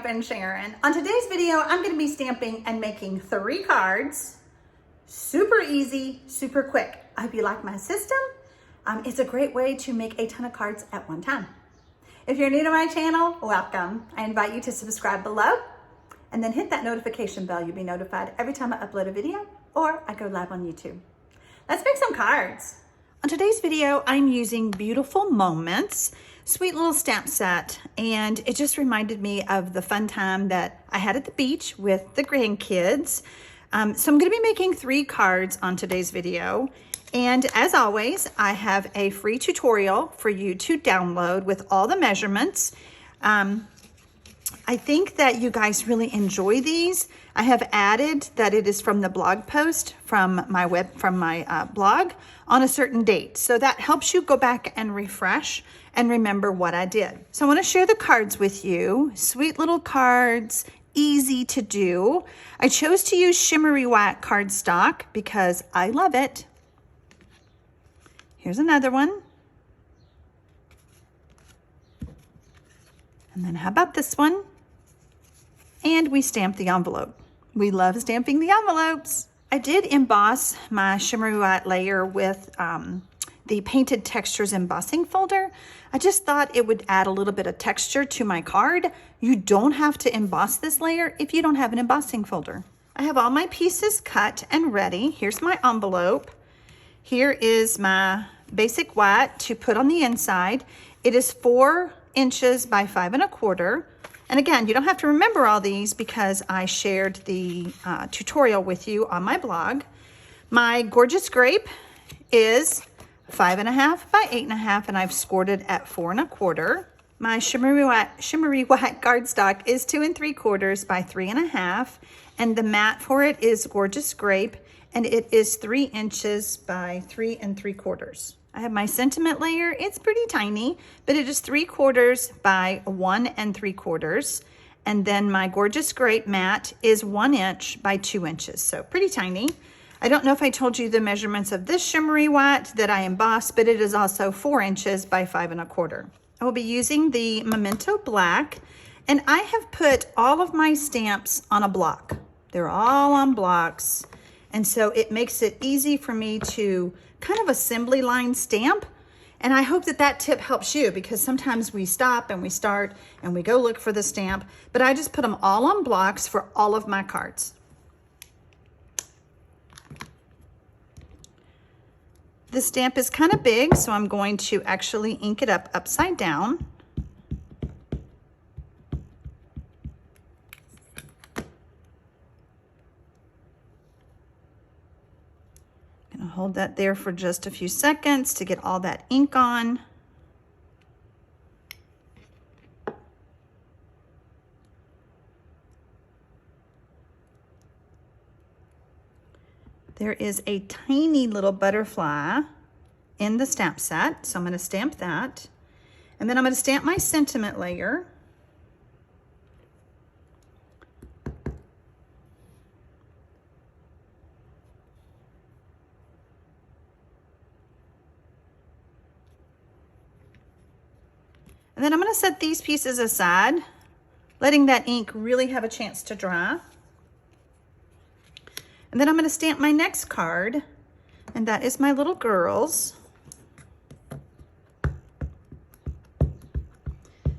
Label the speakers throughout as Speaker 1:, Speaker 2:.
Speaker 1: Stampin' Sharon. On today's video, I'm going to be stamping and making 3 cards. Super easy, super quick. I hope you like my system. It's a great way to make a ton of cards at one time. If you're new to my channel, welcome. I invite you to subscribe below and then hit that notification bell. You'll be notified every time I upload a video or I go live on YouTube. Let's make some cards. On today's video, I'm using Beautiful Moments, sweet little stamp set, and it just reminded me of the fun time that I had at the beach with the grandkids. So I'm gonna be making 3 cards on today's video. And as always, I have a free tutorial for you to download with all the measurements. I think that you guys really enjoy these. I have added that it is from the blog post from my blog on a certain date. So that helps you go back and refresh and remember what I did. So I want to share the cards with you. Sweet little cards, easy to do. I chose to use shimmery white cardstock because I love it. Here's another one. And then how about this one? And we stamp the envelope. We love stamping the envelopes. I did emboss my shimmery white layer with the Painted Textures embossing folder. I just thought it would add a little bit of texture to my card. You don't have to emboss this layer if you don't have an embossing folder. I have all my pieces cut and ready. Here's my envelope. Here is my basic white to put on the inside. It is 4 inches by 5 1/4. And again, you don't have to remember all these because I shared the tutorial with you on my blog. My gorgeous grape is 5 1/2 by 8 1/2, and I've scored it at 4 1/4. My shimmery white cardstock is 2 3/4 by 3 1/2, and the mat for it is gorgeous grape, and it is 3 inches by 3 3/4. I have my sentiment layer. It's pretty tiny, but it is 3/4 by 1 3/4. And then my gorgeous grape mat is 1 inch by 2 inches. So pretty tiny. I don't know if I told you the measurements of this shimmery white that I embossed, but it is also 4 inches by 5 1/4. I will be using the Memento Black, and I have put all of my stamps on a block. They're all on blocks. And so it makes it easy for me to kind of assembly line stamp. And I hope that that tip helps you, because sometimes we stop and we start and we go look for the stamp, but I just put them all on blocks for all of my cards. This stamp is kind of big, so I'm going to actually ink it up upside down. Hold that there for just a few seconds to get all that ink on. There is a tiny little butterfly in the stamp set, so I'm going to stamp that. And then I'm going to stamp my sentiment layer. And then I'm going to set these pieces aside, letting that ink really have a chance to dry. And then I'm going to stamp my next card, and that is my little girls.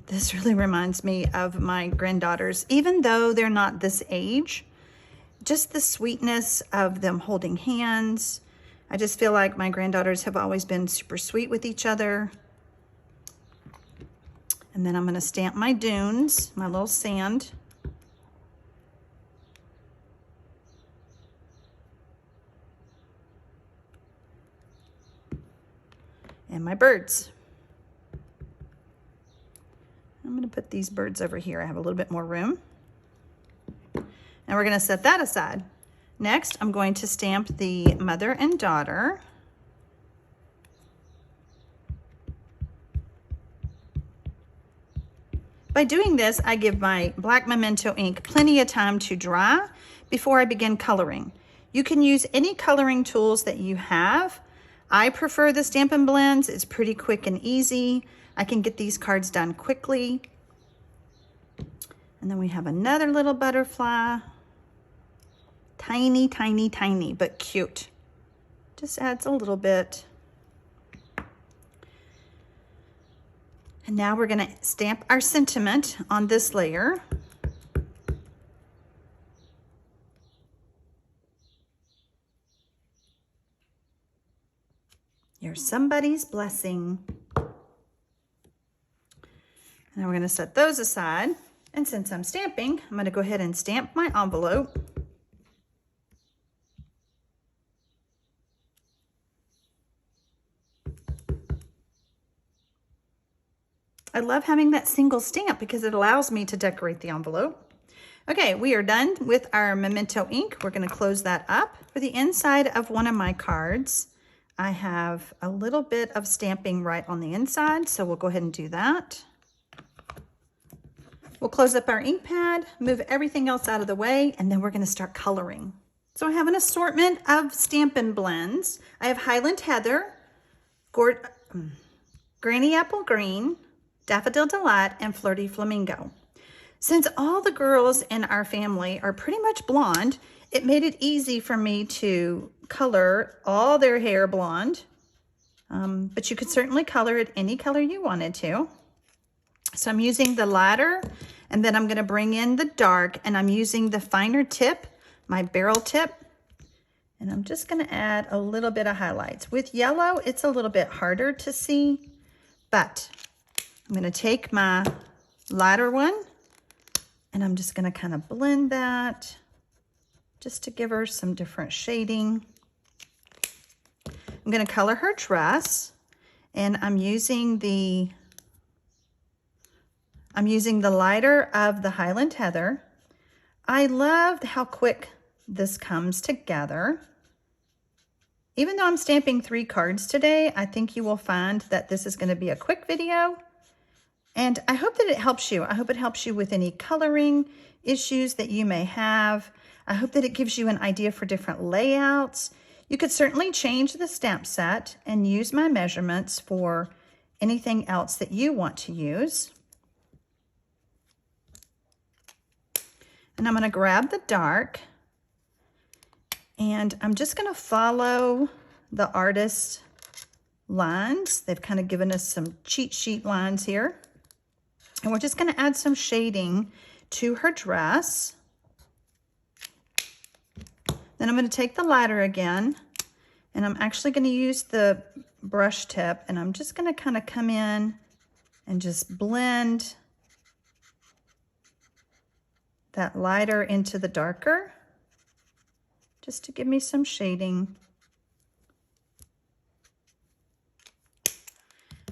Speaker 1: This really reminds me of my granddaughters, even though they're not this age. Just the sweetness of them holding hands. I just feel like my granddaughters have always been super sweet with each other. And then I'm going to stamp my dunes, my little sand. And my birds. I'm going to put these birds over here. I have a little bit more room. And we're going to set that aside. Next, I'm going to stamp the mother and daughter. By doing this, I give my black Memento ink plenty of time to dry before I begin coloring. You can use any coloring tools that you have. I prefer the Stampin Blends. It's pretty quick and easy. I can get these cards done quickly. And then we have another little butterfly. Tiny, tiny, tiny, but cute. Just adds a little bit. And now we're gonna stamp our sentiment on this layer. You're somebody's blessing. And then we're gonna set those aside. And since I'm stamping, I'm gonna go ahead and stamp my envelope. I love having that single stamp because it allows me to decorate the envelope. Okay, we are done with our memento ink. We're gonna close that up. For the inside of one of my cards, I have a little bit of stamping right on the inside, so we'll go ahead and do that. We'll close up our ink pad, move everything else out of the way, and then we're gonna start coloring. So I have an assortment of Stampin Blends. I have Highland Heather, Granny Apple Green, Daffodil Delight, and Flirty Flamingo. Since all the girls in our family are pretty much blonde, it made it easy for me to color all their hair blonde, but you could certainly color it any color you wanted to. So I'm using the lighter, and then I'm going to bring in the dark, and I'm using the finer tip, my barrel tip, and I'm just going to add a little bit of highlights. With yellow, it's a little bit harder to see, but I'm going to take my lighter one, and I'm just going to kind of blend that just to give her some different shading. I'm going to color her dress, and I'm using the lighter of the Highland Heather. I loved how quick this comes together. Even though I'm stamping 3 cards today, I think you will find that this is going to be a quick video. And I hope that it helps you. I hope it helps you with any coloring issues that you may have. I hope that it gives you an idea for different layouts. You could certainly change the stamp set and use my measurements for anything else that you want to use. And I'm going to grab the dark, and I'm just going to follow the artist's lines. They've kind of given us some cheat sheet lines here. And we're just going to add some shading to her dress. Then I'm going to take the lighter again, and I'm actually going to use the brush tip, and I'm just going to kind of come in and just blend that lighter into the darker, just to give me some shading.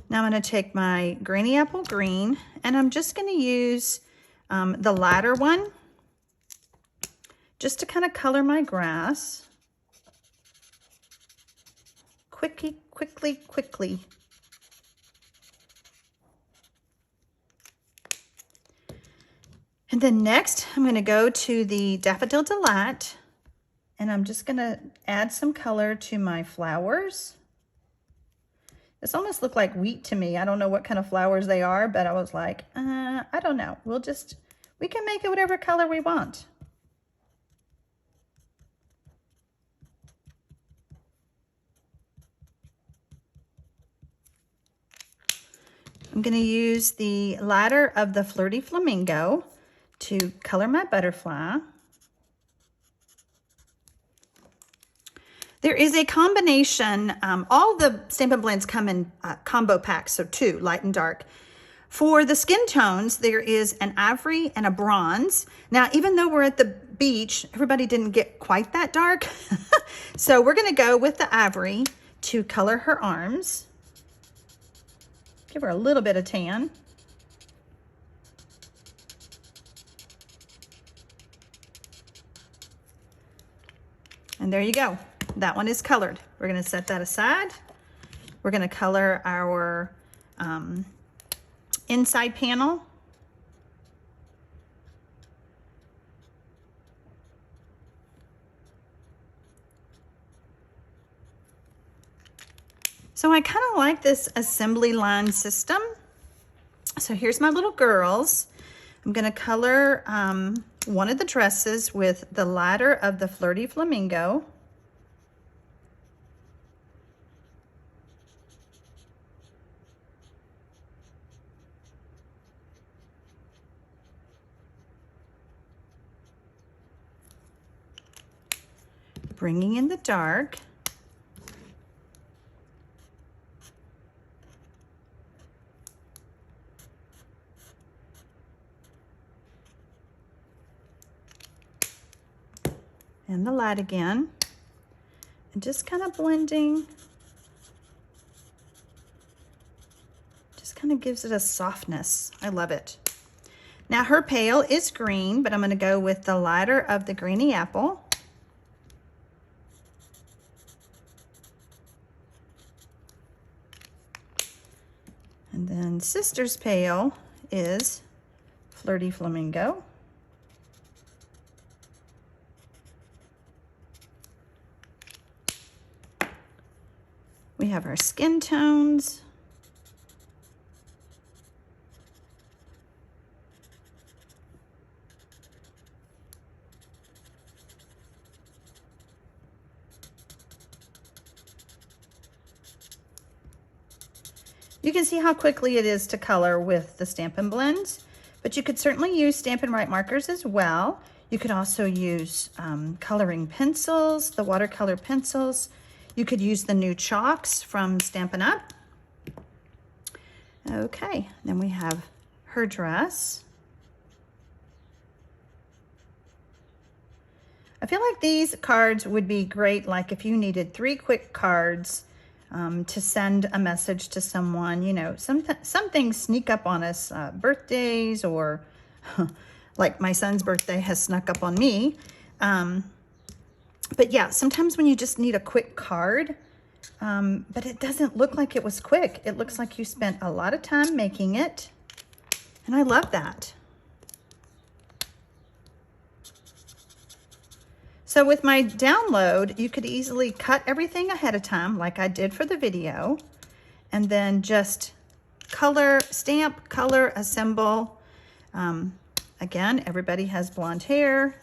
Speaker 1: Now I'm going to take my Granny Apple Green, and I'm just going to use the lighter one just to kind of color my grass. Quickly, quickly, quickly. And then next, I'm going to go to the Daffodil Delight, and I'm just going to add some color to my flowers. This almost looked like wheat to me. I don't know what kind of flowers they are, but I was like, I don't know. We can make it whatever color we want. I'm going to use the lighter of the Flirty Flamingo to color my butterfly. There is a combination, all the Stampin' Blends come in combo packs, so 2, light and dark. For the skin tones, there is an ivory and a bronze. Now, even though we're at the beach, everybody didn't get quite that dark. So we're gonna go with the ivory to color her arms. Give her a little bit of tan. And there you go. That one is colored. We're going to set that aside. We're going to color our inside panel. So I kind of like this assembly line system. So here's my little girls. I'm going to color one of the dresses with the Ladder of the Flirty Flamingo. Bringing in the dark. And the light again. And just kind of blending. Just kind of gives it a softness. I love it. Now her pale is green, but I'm going to go with the lighter of the Greeny Apple. And then sister's pale is Flirty Flamingo. We have our skin tones. You can see how quickly it is to color with the Stampin Blends, but you could certainly use Stampin Write Markers as well. You could also use coloring pencils, the watercolor pencils. You could use the new chalks from Stampin' Up. Okay, then we have her dress. I feel like these cards would be great, like if you needed 3 quick cards to send a message to someone. You know, some things sneak up on us, birthdays, or like my son's birthday has snuck up on me. But yeah, sometimes when you just need a quick card, but it doesn't look like it was quick. It looks like you spent a lot of time making it, and I love that. So with my download, you could easily cut everything ahead of time like I did for the video, and then just color, stamp, color, assemble. Again, everybody has blonde hair.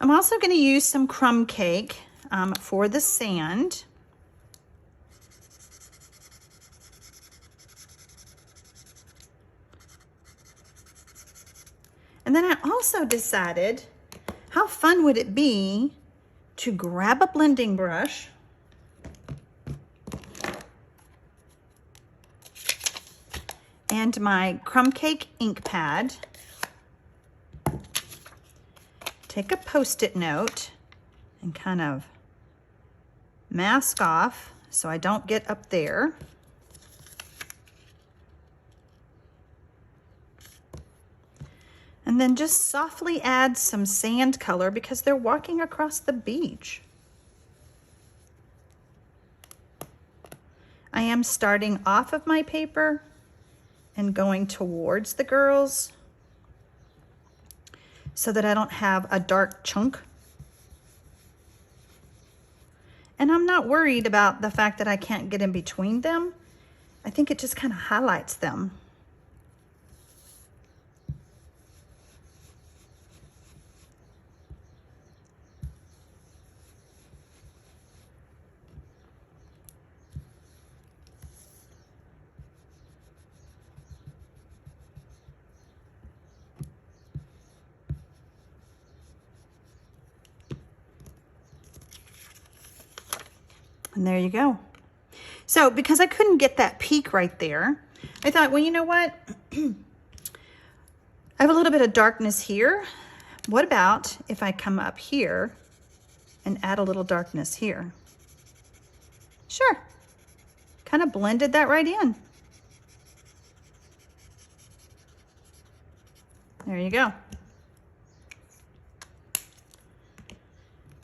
Speaker 1: I'm also going to use some crumb cake for the sand. And then I also decided, how fun would it be to grab a blending brush and my crumb cake ink pad, take a Post-it note and kind of mask off so I don't get up there. And then just softly add some sand color because they're walking across the beach. I am starting off of my paper and going towards the girls so that I don't have a dark chunk. And I'm not worried about the fact that I can't get in between them. I think it just kind of highlights them. And there you go. So because I couldn't get that peak right there, I thought, well, you know what? I have a little bit of darkness here. What about if I come up here and add a little darkness here? Sure. Kind of blended that right in. There you go.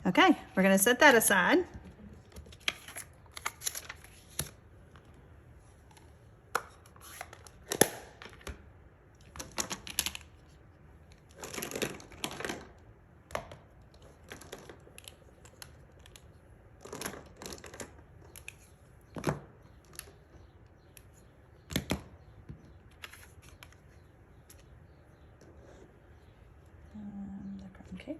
Speaker 1: Okay, we're going to set that aside. Okay.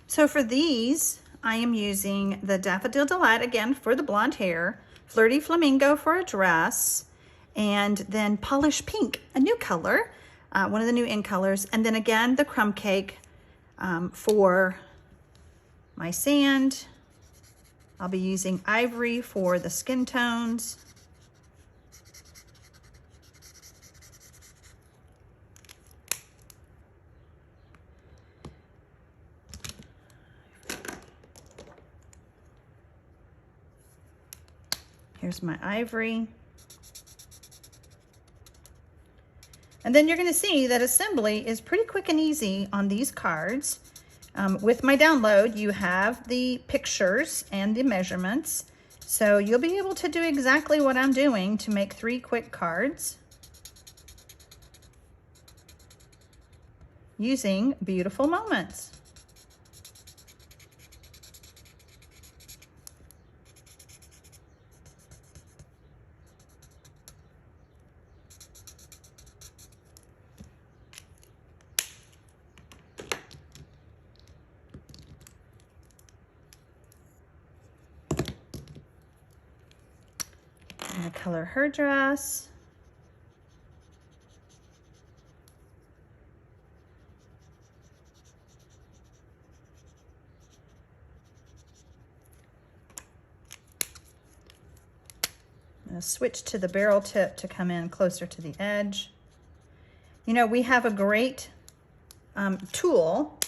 Speaker 1: So for these, I am using the Daffodil Delight again for the blonde hair, Flirty Flamingo for a dress, and then Polish Pink, a new color, one of the new in colors, and then again the Crumb Cake for my sand. I'll be using Ivory for the skin tones. Here's my Ivory. And then you're going to see that assembly is pretty quick and easy on these cards. With my download, you have the pictures and the measurements. So you'll be able to do exactly what I'm doing to make 3 quick cards using Beautiful Moments. I'm going to color her dress. I'm going to switch to the barrel tip to come in closer to the edge. You know, we have a great tool.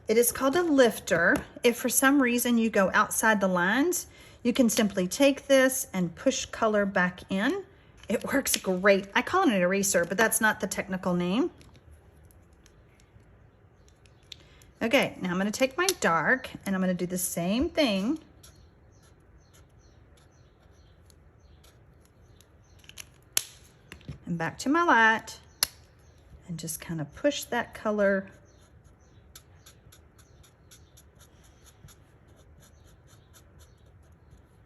Speaker 1: It is called a lifter. If for some reason you go outside the lines, you can simply take this and push color back in. It works great. I call it an eraser, but that's not the technical name. Okay, now I'm going to take my dark and I'm going to do the same thing. And back to my light and just kind of push that color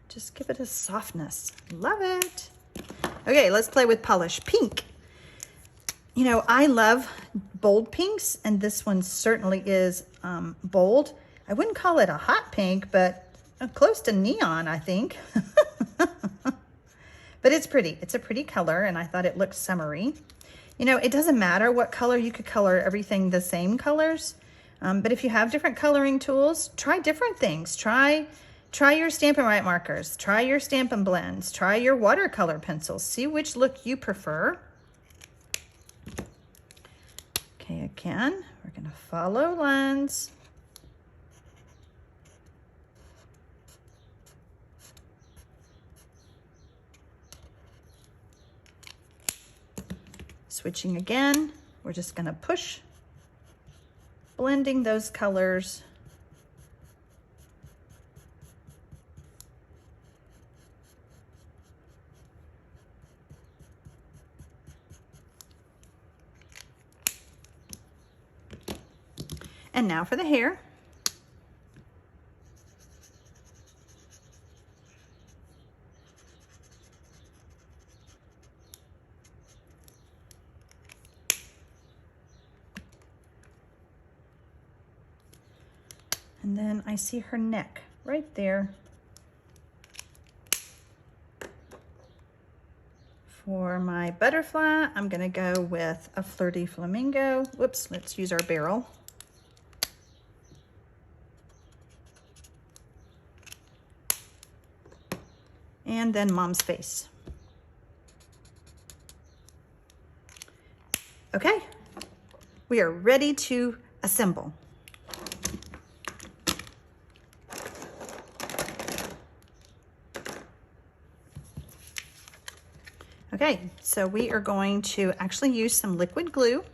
Speaker 1: just give it a softness. Love it. Okay, let's play with Polish Pink. You know, I love bold pinks, and this one certainly is bold. I wouldn't call it a hot pink, but close to neon, I think. But it's pretty. It's a pretty color, and I thought it looked summery. You know, it doesn't matter what color. You could color everything the same colors. But if you have different coloring tools, try different things. Try your Stampin Write markers. Try your Stampin Blends. Try your watercolor pencils. See which look you prefer. Okay, again, we're going to follow lines. Switching again, we're just going to push, blending those colors. And now for the hair. And then I see her neck right there. For my butterfly, I'm gonna go with a Flirty Flamingo. Whoops, let's use our barrel. And then Mom's face. Okay, we are ready to assemble. Okay, so we are going to actually use some liquid glue.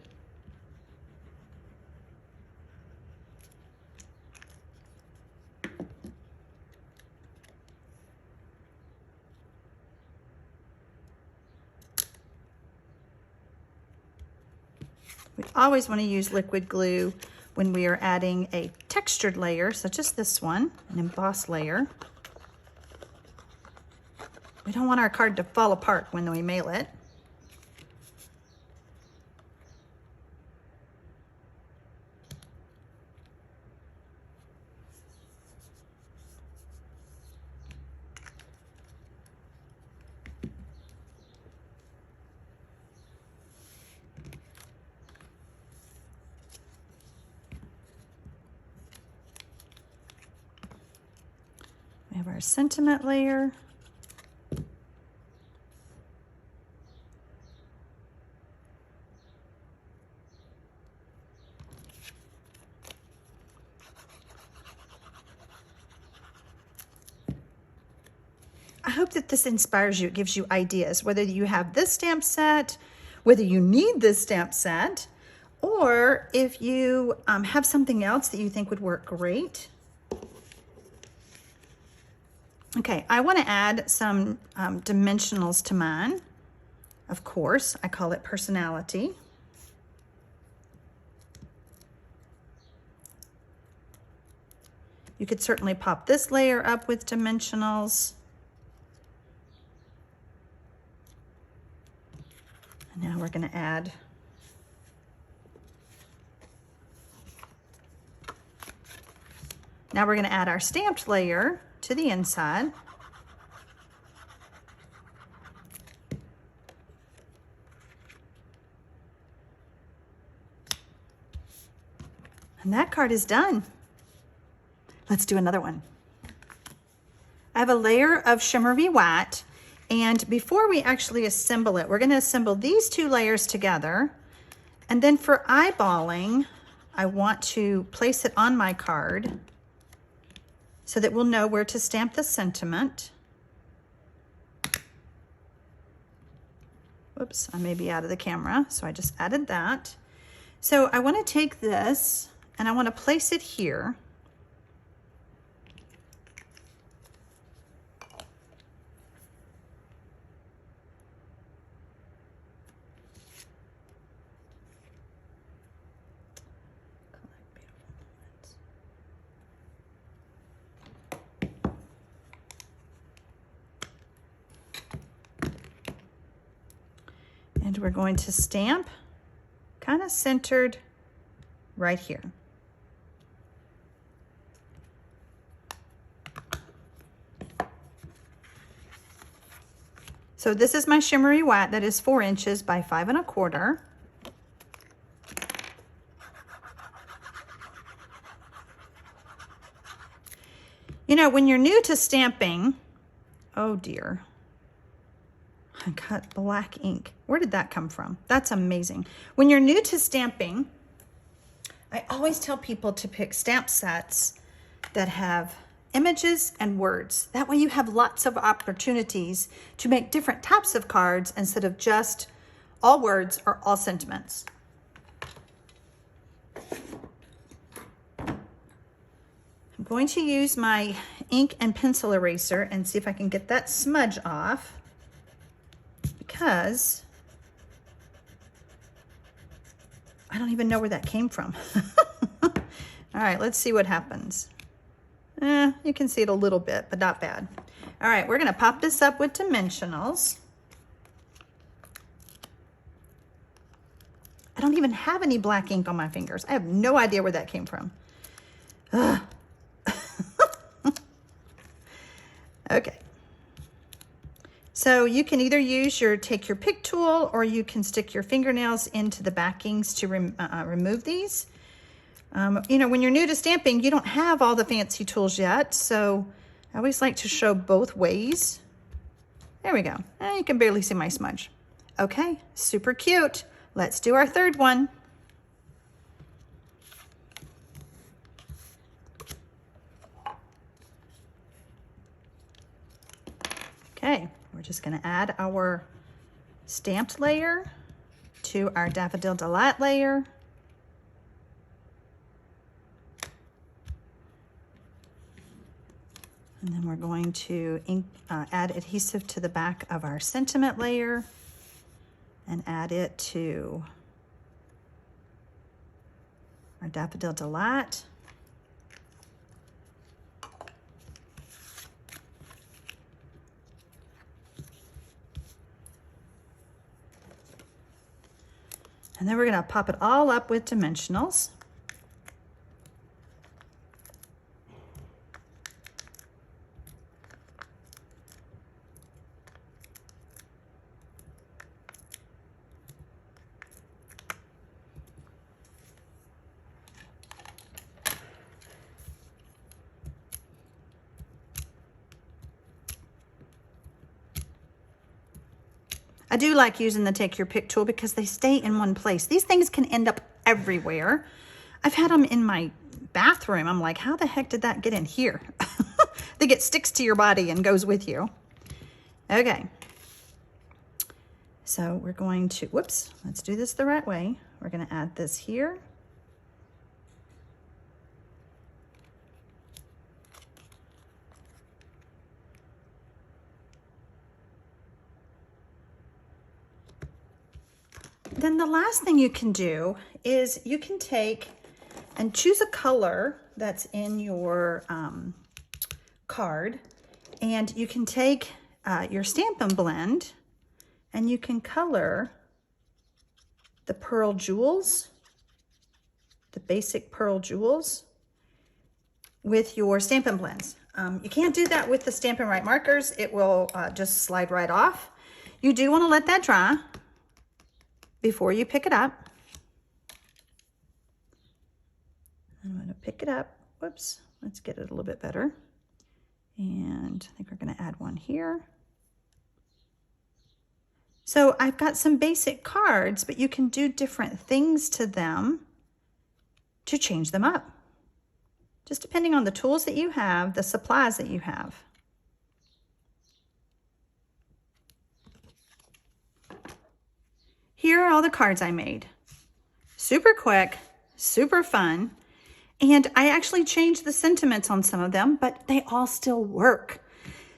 Speaker 1: We always want to use liquid glue when we are adding a textured layer, such as this one, an embossed layer. We don't want our card to fall apart when we mail it. We have our sentiment layer. I hope that this inspires you. It gives you ideas, whether you have this stamp set, whether you need this stamp set, or if you have something else that you think would work great. Okay, I want to add some dimensionals to mine. Of course, I call it personality. You could certainly pop this layer up with dimensionals. And now we're going to add our stamped layer to the inside. And that card is done. Let's do another one. I have a layer of shimmery white, and before we actually assemble it, we're going to assemble these two layers together. And then for eyeballing, I want to place it on my card so that we'll know where to stamp the sentiment. Whoops, I may be out of the camera, so I just added that. So I want to take this and I want to place it here. And we're going to stamp kind of centered right here. So this is my shimmery white that is 4 inches by 5 1/4. You know, when you're new to stamping, oh dear, I got black ink. Where did that come from? That's amazing. When you're new to stamping, I always tell people to pick stamp sets that have images and words. That way you have lots of opportunities to make different types of cards instead of just all words or all sentiments. I'm going to use my ink and pencil eraser and see if I can get that smudge off, because I don't even know where that came from. All right, let's see what happens. You can see it a little bit, but not bad. All right, we're gonna pop this up with dimensionals. I don't even have any black ink on my fingers. I have no idea where that came from. Okay. So you can either use take your pick tool, or you can stick your fingernails into the backings to remove these. You know, when you're new to stamping, you don't have all the fancy tools yet, so I always like to show both ways. There we go. You can barely see my smudge. Okay, super cute. Let's do our third one. Okay, we're just going to add our stamped layer to our Daffodil Delight layer. And then we're going to add adhesive to the back of our sentiment layer and add it to our Daffodil Delight. And then we're gonna pop it all up with dimensionals. I do like using the Take Your Pick tool because they stay in one place. These things can end up everywhere. I've had them in my bathroom. I'm like, how the heck did that get in here? I think it sticks to your body and goes with you. Okay. So we're going to, whoops, let's do this the right way. We're going to add this here. Then the last thing you can do is you can take and choose a color that's in your card, and you can take your Stampin' Blend and you can color the pearl jewels, the basic pearl jewels, with your Stampin' Blends. You can't do that with the Stampin' Write Markers. It will just slide right off. You do want to let that dry before you pick it up. I'm going to pick it up. Whoops, let's get it a little bit better. And I think we're going to add one here. So I've got some basic cards, but you can do different things to them to change them up, just depending on the tools that you have, the supplies that you have. Here are all the cards I made. Super quick, super fun, and I actually changed the sentiments on some of them, but they all still work.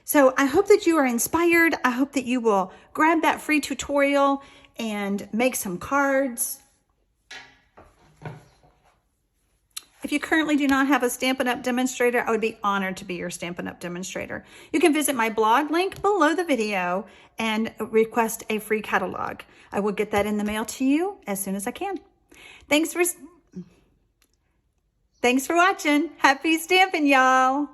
Speaker 1: So I hope that you are inspired. I hope that you will grab that free tutorial and make some cards. If you currently do not have a Stampin' Up! Demonstrator, I would be honored to be your Stampin' Up! Demonstrator. You can visit my blog link below the video and request a free catalog. I will get that in the mail to you as soon as I can. Thanks for watching. Happy stamping, y'all.